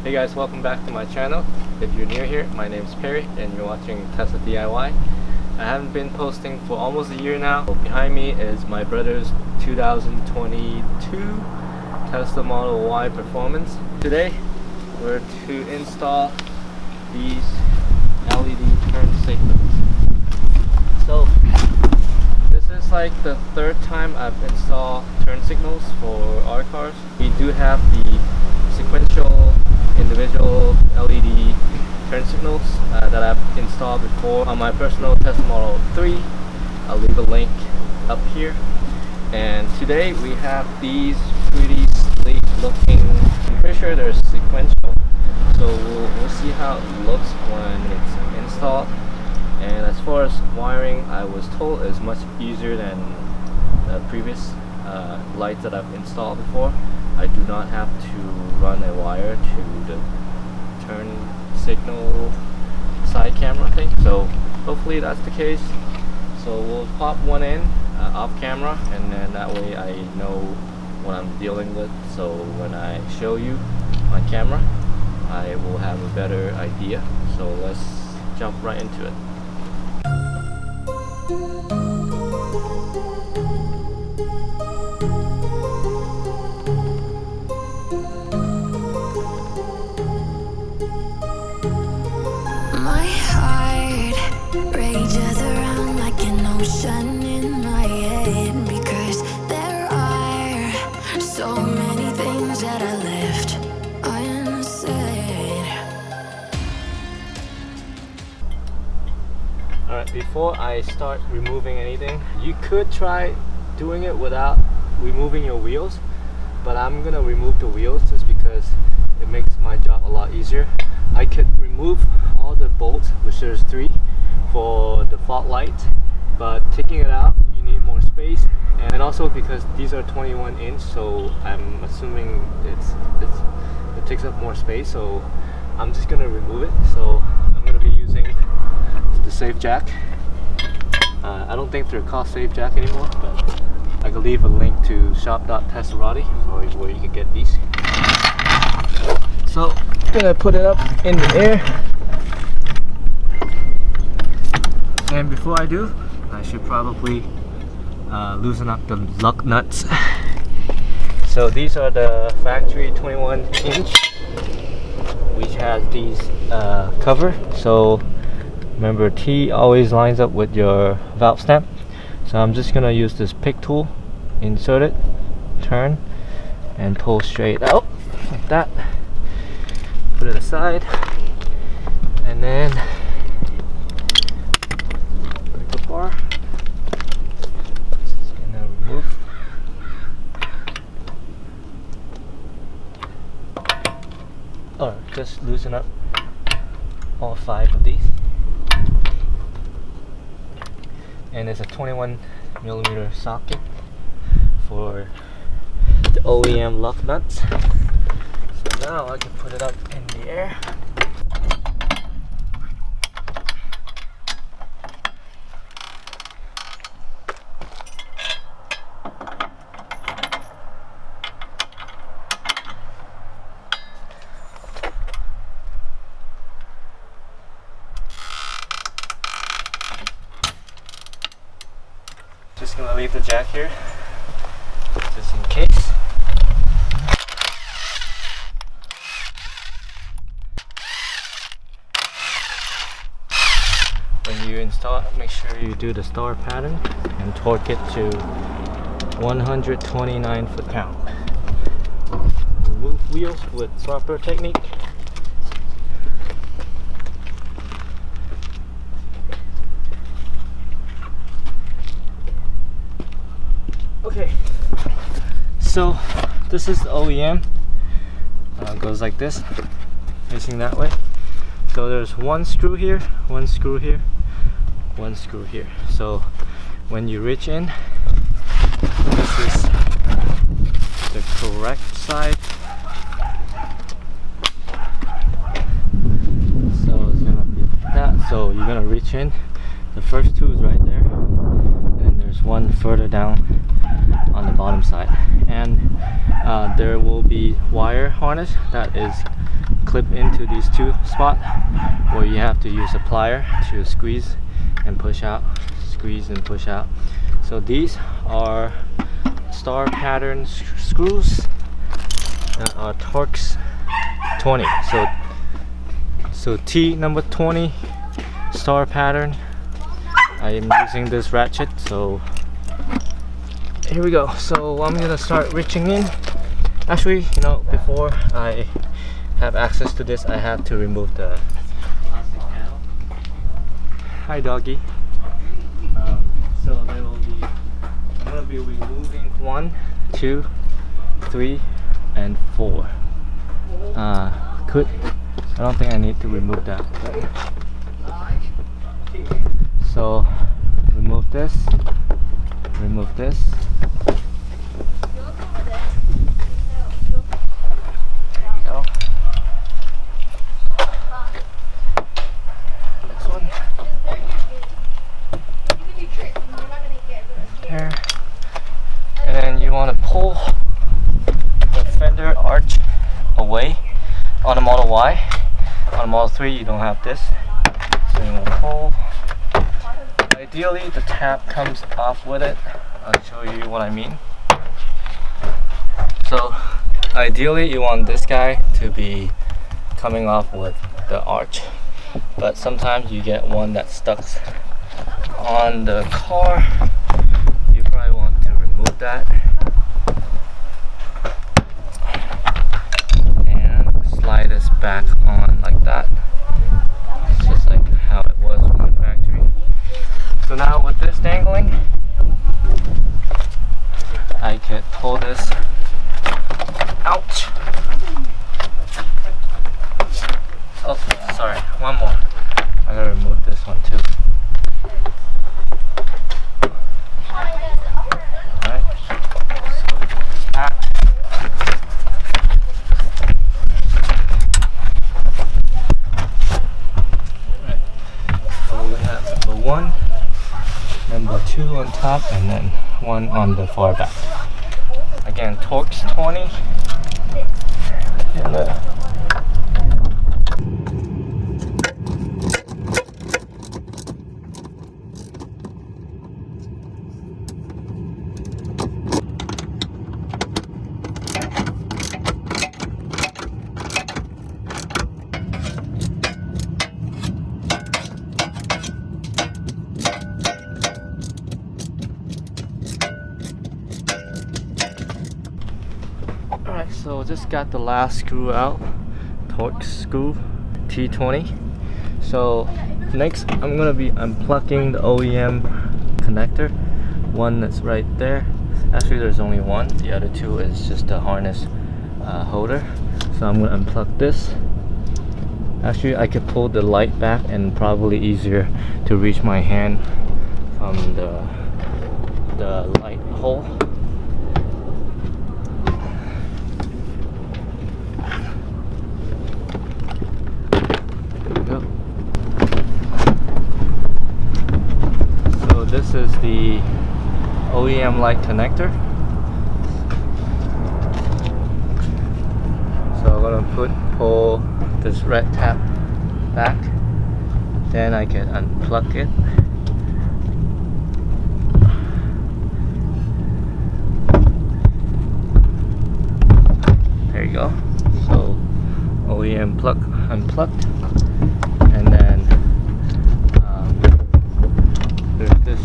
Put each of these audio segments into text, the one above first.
Hey guys, welcome back to my channel. If you're new here, my name's Perry and you're watching Tesla DIY. I haven't been posting for almost a year now. Behind me is my brother's 2022 Tesla Model Y Performance. Today, we're to install these LED turn signals. So, this is like the third time I've installed turn signals for our cars. We do have the sequential individual LED turn signals that I've installed before on my personal Tesla Model 3. I'll leave a link up here. And today we have these pretty sleek looking, I'm pretty sure they're sequential. So we'll see how it looks when it's installed. And as far as wiring, I was told it's much easier than the previous lights that I've installed before. I do not have to run a wire to the turn signal side camera thing, so hopefully that's the case. So we'll pop one in off camera, and then that way I know what I'm dealing with, so when I show you on camera I will have a better idea. So let's jump right into it. In my head, because there are so many things that I left unsaid. Alright, before I start removing anything, you could try doing it without removing your wheels, but I'm gonna remove the wheels just because it makes my job a lot easier. I could remove all the bolts, which there's 3 for the fog light, but taking it out you need more space, and also because these are 21 inch, so I'm assuming it takes up more space, so I'm just gonna remove it. So I'm gonna be using the SafeJack. I don't think they're called SafeJack anymore, but I can leave a link to shop.teslarotti for where you can get these. So I'm gonna put it up in the air, and before I do, I should probably loosen up the lug nuts. So these are the factory 21 inch, which has these cover. So remember, T always lines up with your valve stamp. So I'm just gonna use this pick tool, insert it, turn, and pull straight out like that. Put it aside, and then break the bar. Just gonna remove. Or just loosen up all 5 of these. And it's a 21mm socket for the OEM lug nuts. So now I can put it up in the air. Just gonna leave the jack here, just in case. When you install it, make sure you do the star pattern and torque it to 129 foot-pound. Remove wheels with proper technique. Okay, so this is the OEM. It goes like this, facing that way. So there's 1 screw here, 1 screw here, 1 screw here. So when you reach in, this is the correct side. So it's gonna be like that. So you're gonna reach in. The first 2 is right there, and there's 1 further down on the bottom side, and there will be wire harness that is clip into these two spots, or you have to use a plier to squeeze and push out, squeeze and push out. So these are star pattern screws that are Torx 20. So T number 20 star pattern. I am using this ratchet, so here we go. So I'm gonna start reaching in. Actually, you know, before I have access to this, I have to remove the plastic panel. Hi doggy. So there will be, I'm gonna be removing 1, 2, 3, and 4. I don't think I need to remove that. So remove this. Remove this. There you go. This one. There. And then you want to pull the fender arch away on the Model Y. On the Model 3 you don't have this. So you want to pull. Ideally the tap comes off with it. I'll show you what I mean. So ideally you want this guy to be coming off with the arch, but sometimes you get one that stuck on the car. You probably want to remove that and slide this back on like that. It's just like how it was from the factory. So now with this dangling, I can pull this out. Oh, sorry, one more. I gotta remove this one too. Alright, so back. Alright, so we have number 1, number 2 on top, and then 1 on the far back. Again, Torx 20. And, Alright, so just got the last screw out, Torx screw T20. So next I'm gonna be unplugging the OEM connector, one that's right there. Actually there's only one, the other two is just the harness holder. So I'm gonna unplug this. Actually I could pull the light back and probably easier to reach my hand from the light hole. This is the OEM light connector. So I'm gonna pull this red tap back, then I can unplug it. There you go. So OEM plug unplugged, and then there's this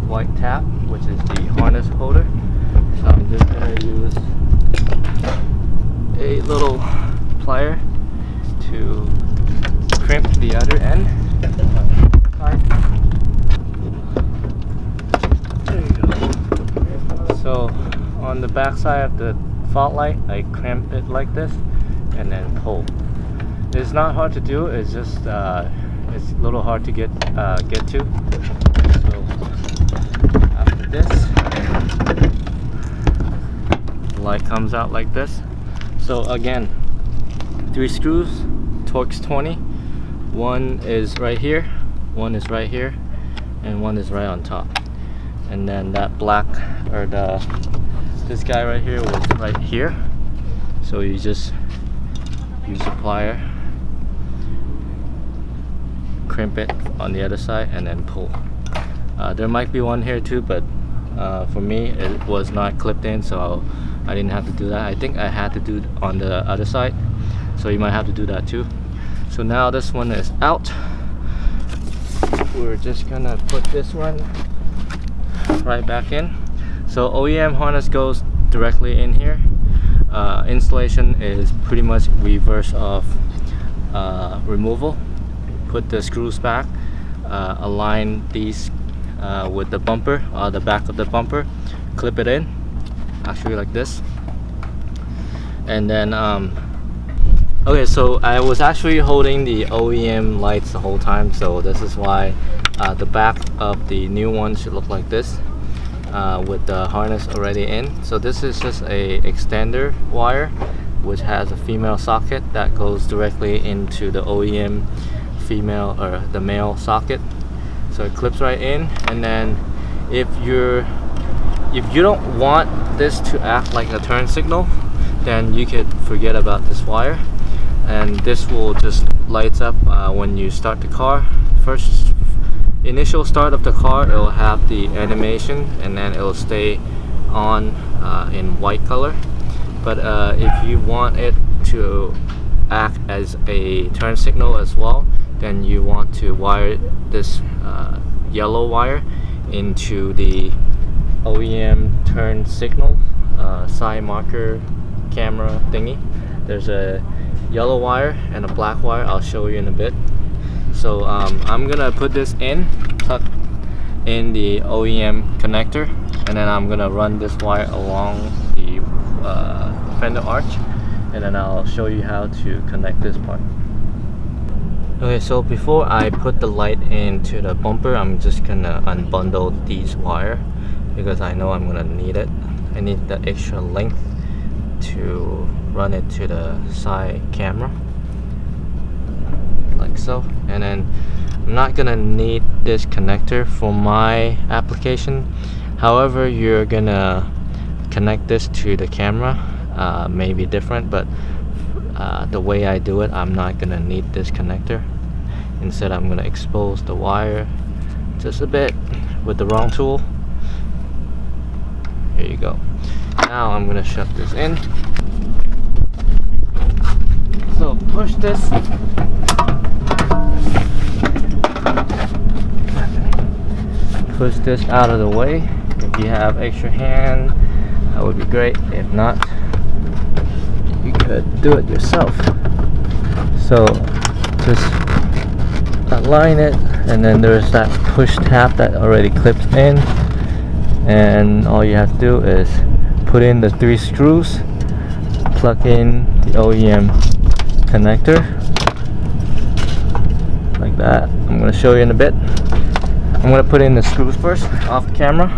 white tap, which is the harness holder. So I'm just gonna use a little plier to crimp the other end. There you go. So on the back side of the fault light, I crimp it like this and then pull. It's not hard to do, it's just it's a little hard to get to. So after this, the light comes out like this. So again, 3 screws, Torx 20. One is right here, one is right here, and one is right on top. And then that black, or this guy right here was right here. So you just use a plier, crimp it on the other side, and then pull. There might be one here too, but for me it was not clipped in, so I didn't have to do that. I think I had to do it on the other side, so you might have to do that too. So now this one is out. We're just gonna put this one right back in. So OEM harness goes directly in here. Installation is pretty much reverse of removal. Put the screws back, align these with the bumper, the back of the bumper, clip it in, actually like this. And then okay, so I was actually holding the OEM lights the whole time, so this is why the back of the new one should look like this, with the harness already in. So this is just a extender wire which has a female socket that goes directly into the OEM female or the male socket. So it clips right in, and then if you don't want this to act like a turn signal, then you could forget about this wire, and this will just lights up when you start the car. First initial start of the car, it will have the animation, and then it will stay on in white color. But if you want it to act as a turn signal as well, then you want to wire this yellow wire into the OEM turn signal side marker camera thingy. There's a yellow wire and a black wire. I'll show you in a bit. So I'm gonna put this in, tuck in the OEM connector, and then I'm gonna run this wire along the fender arch, and then I'll show you how to connect this part. Okay, so before I put the light into the bumper, I'm just gonna unbundle these wire because I know I'm gonna need it. I need the extra length to run it to the side camera, like so. And then I'm not gonna need this connector for my application. However, you're gonna connect this to the camera, may be different, but the way I do it, I'm not gonna need this connector. Instead, I'm gonna expose the wire just a bit with the wrong tool. Here you go. Now I'm gonna shove this in. So push this. Push this out of the way. If you have extra hand, that would be great. If not, you could do it yourself. So just align it, and then there's that push tap that already clips in, and all you have to do is put in the 3 screws, plug in the OEM connector like that. I'm going to show you in a bit. I'm going to put in the screws first off the camera.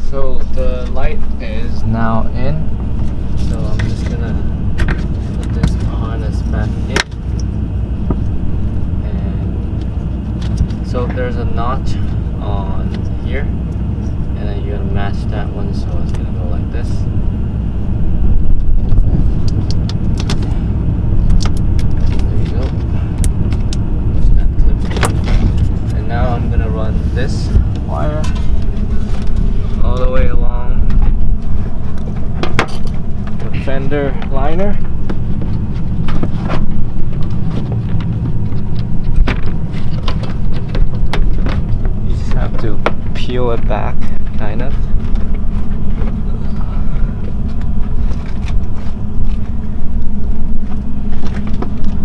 So the light is now in, so I'm just going to put this harness back in. And so there's a notch on here, and then you're going to match that one, so it's going to go like this. There you go. Just that clip. And now I'm going to run this wire all the way along the fender liner. You just have to peel it back, kind of.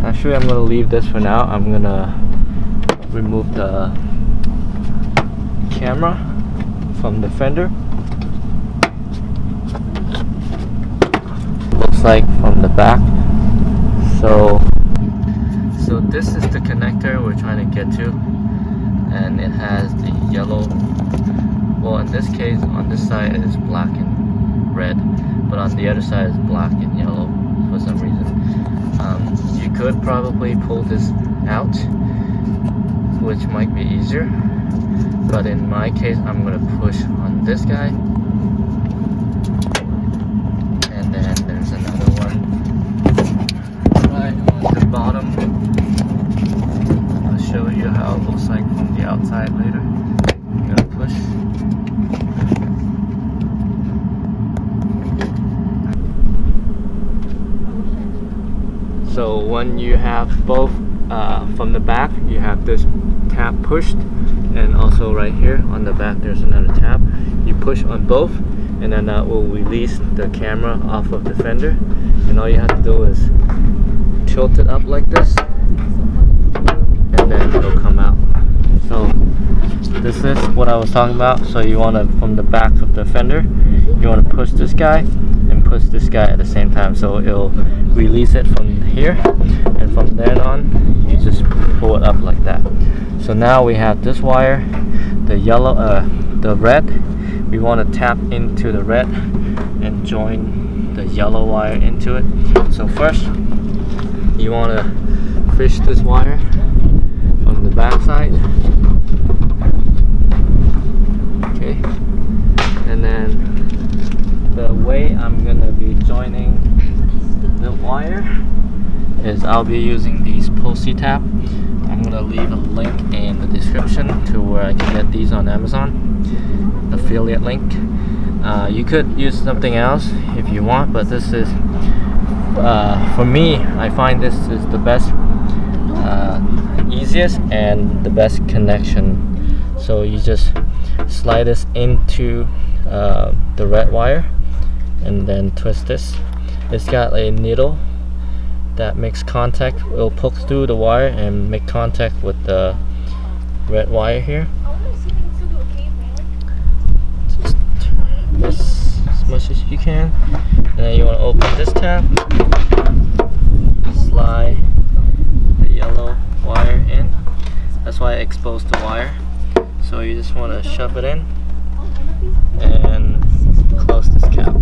Actually, I'm going to leave this for now. I'm going to remove the camera from the fender. Looks like from the back. So this is the connector we're trying to get to, and it has the yellow. Well, in this case, on this side it is black and red, but on the other side is black and yellow for some reason. You could probably pull this out, which might be easier, but in my case I'm going to push on this guy, and then there's another one outside later. I'm gonna push. So when you have both from the back, you have this tab pushed, and also right here on the back there's another tab. You push on both, and then that will release the camera off of the fender, and all you have to do is tilt it up like this, and then it'll come out. So this is what I was talking about. So you want to, from the back of the fender, you want to push this guy and push this guy at the same time, so it'll release it from here, and from then on you just pull it up like that. So now we have this wire, the yellow, the red. We want to tap into the red and join the yellow wire into it. So first you want to fish this wire from the back side. Okay, and then the way I'm gonna be joining the wire is I'll be using these Posi-tap. I'm gonna leave a link in the description to where I can get these on Amazon, affiliate link. You could use something else if you want, but this is for me, I find this is the best, easiest and the best connection. So you just slide this into the red wire and then twist this. It's got a needle that makes contact. It'll poke through the wire and make contact with the red wire here. Just turn this as much as you can, and then you want to open this tab, slide the yellow wire in. That's why I exposed the wire. So you just want to shove it in and close this cap.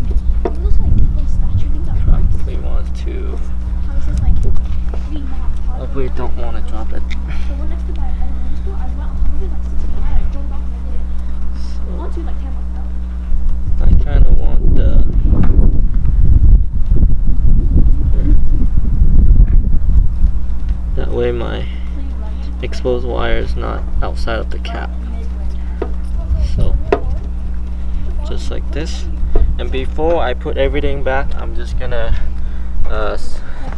Probably want to. Hopefully you don't want to drop it. So I kind of want the. That way my exposed wire is not outside of the cap. So just like this. And before I put everything back, I'm just gonna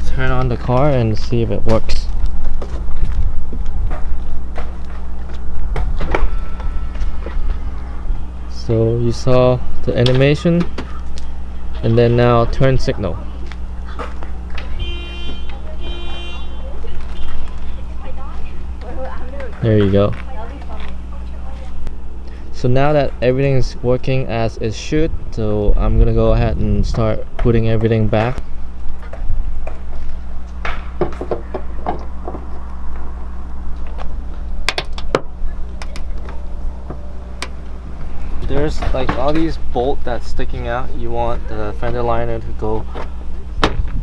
turn on the car and see if it works. So you saw the animation, and then now turn signal. There you go. So now that everything is working as it should, so I'm gonna go ahead and start putting everything back. There's like all these bolts that's sticking out. You want the fender liner to go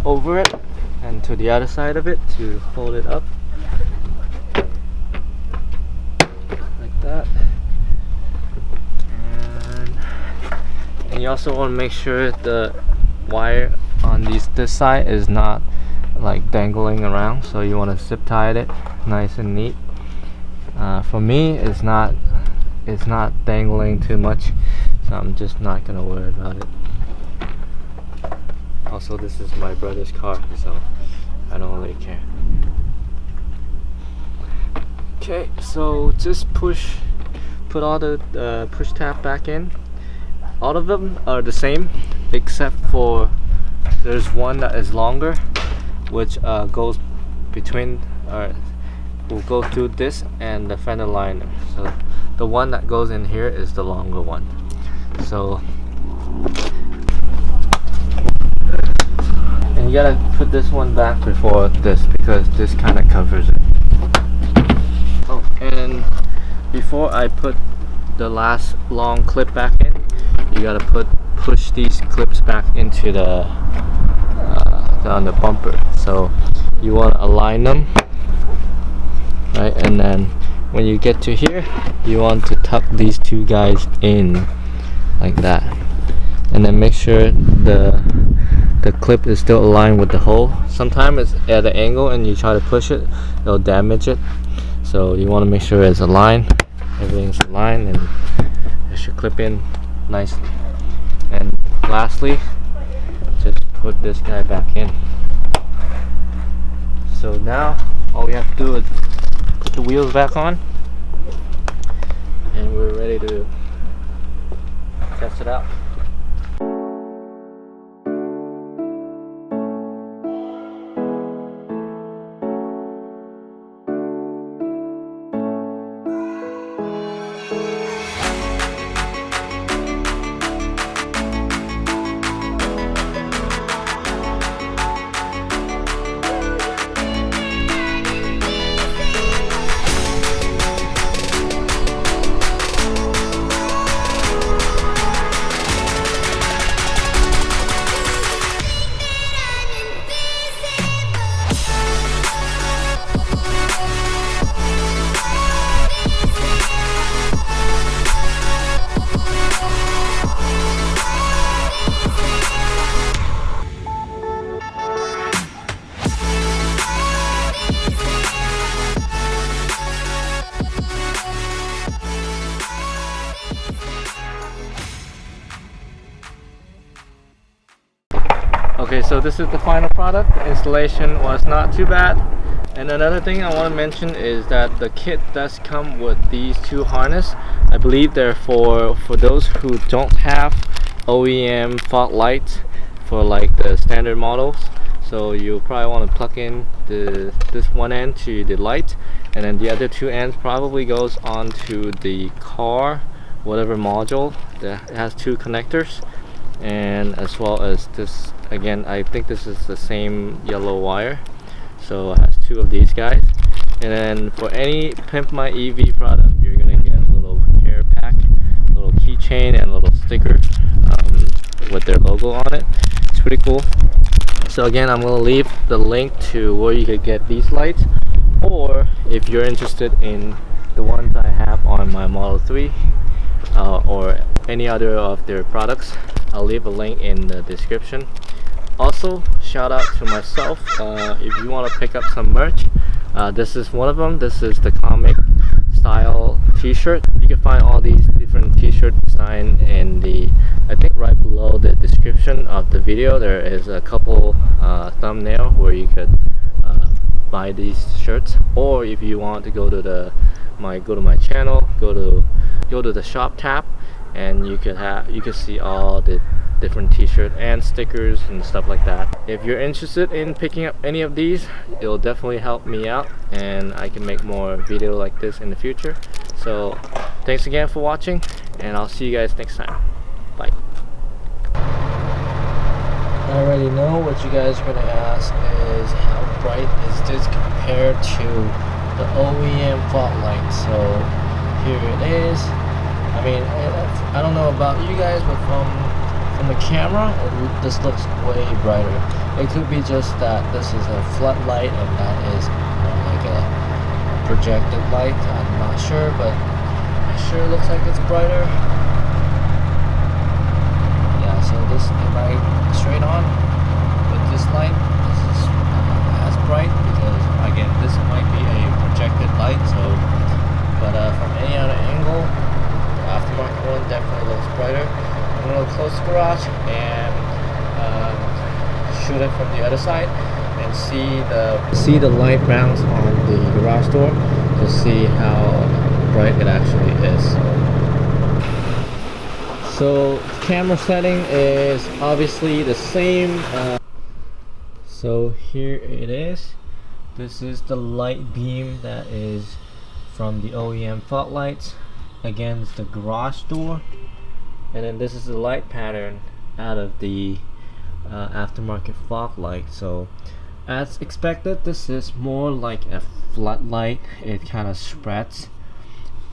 over it and to the other side of it to hold it up like that. And you also want to make sure the wire on this side is not like dangling around, so you want to zip tie it nice and neat. For me, it's not dangling too much, so I'm just not gonna worry about it. Also, this is my brother's car, so I don't really care. Okay, so just put all the push tab back in. All of them are the same, except for there's one that is longer, which goes between, will go through this and the fender liner. So the one that goes in here is the longer one. So, and you gotta put this one back before this, because this kind of covers it. Oh, and before I put the last long clip back in, you gotta push these clips back into on the bumper. So you want to align them, right? And then when you get to here, you want to tuck these two guys in like that, and then make sure the clip is still aligned with the hole. Sometimes it's at an angle and you try to push it, it'll damage it. So you want to make sure it's aligned, everything's aligned, and it should clip in nicely. And lastly, just put this guy back in. So now all we have to do is put the wheels back on, and we're ready to test it out. Okay, so this is the final product. The installation was not too bad. And another thing I want to mention is that the kit does come with these two harness. I believe they're for those who don't have OEM fog lights for like the standard models. So you probably want to plug in this one end to the light, and then the other two ends probably goes onto the car, whatever module that has two connectors. And as well as this, again, I think this is the same yellow wire, so it has two of these guys. And then for any PimpMyEV product, you're gonna get a little care pack, a little keychain, and a little sticker with their logo on it. It's pretty cool. So again, I'm gonna leave the link to where you could get these lights, or if you're interested in the ones I have on my Model 3 or any other of their products, I'll leave a link in the description. Also, shout out to myself. If you want to pick up some merch, this is one of them. This is the comic style t-shirt. You can find all these different t-shirt design in the, I think right below the description of the video. There is a couple thumbnail where you could buy these shirts, or if you want to go to my channel, go to the shop tab, and you could see all the different t-shirt and stickers and stuff like that. If you're interested in picking up any of these, it'll definitely help me out, and I can make more video like this in the future. So thanks again for watching, and I'll see you guys next time. Bye. I already know what you guys are gonna ask is, how bright is this compared to the OEM fog light? So here it is. I mean, I don't know about you guys, but from the camera, this looks way brighter. It could be just that this is a floodlight and that is like a projected light. I'm not sure, but it sure looks like it's brighter. Yeah, so this, if I straight on with this light, this is as bright, because again, this might be a projected light. So, but from any other angle, aftermarket one definitely looks brighter. I'm going to close the garage and shoot it from the other side and see the light bounce on the garage door to see how bright it actually is. So the camera setting is obviously the same. So here it is. This is the light beam that is from the OEM fog lights against the garage door, and then this is the light pattern out of the aftermarket fog light. So as expected, this is more like a floodlight. It kind of spreads,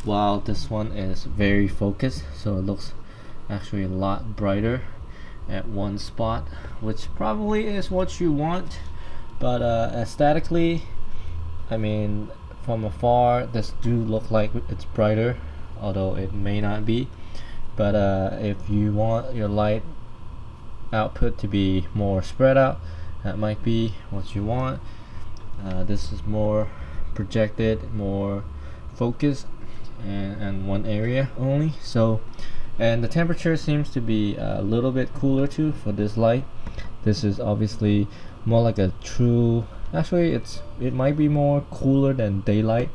while this one is very focused, so it looks actually a lot brighter at one spot, which probably is what you want. But aesthetically, I mean, from afar, this do look like it's brighter, although it may not be. But if you want your light output to be more spread out, that might be what you want. This is more projected, more focused, and one area only. So, and the temperature seems to be a little bit cooler too for this light. This is obviously more like a true, actually it might be more cooler than daylight.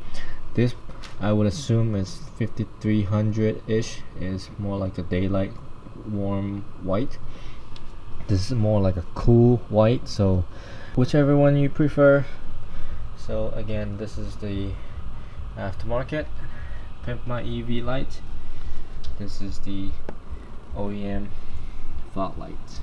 This I would assume is 5300 ish, is more like a daylight warm white. This is more like a cool white, so whichever one you prefer. So again, this is the aftermarket PimpMyEV light. This is the OEM fog light.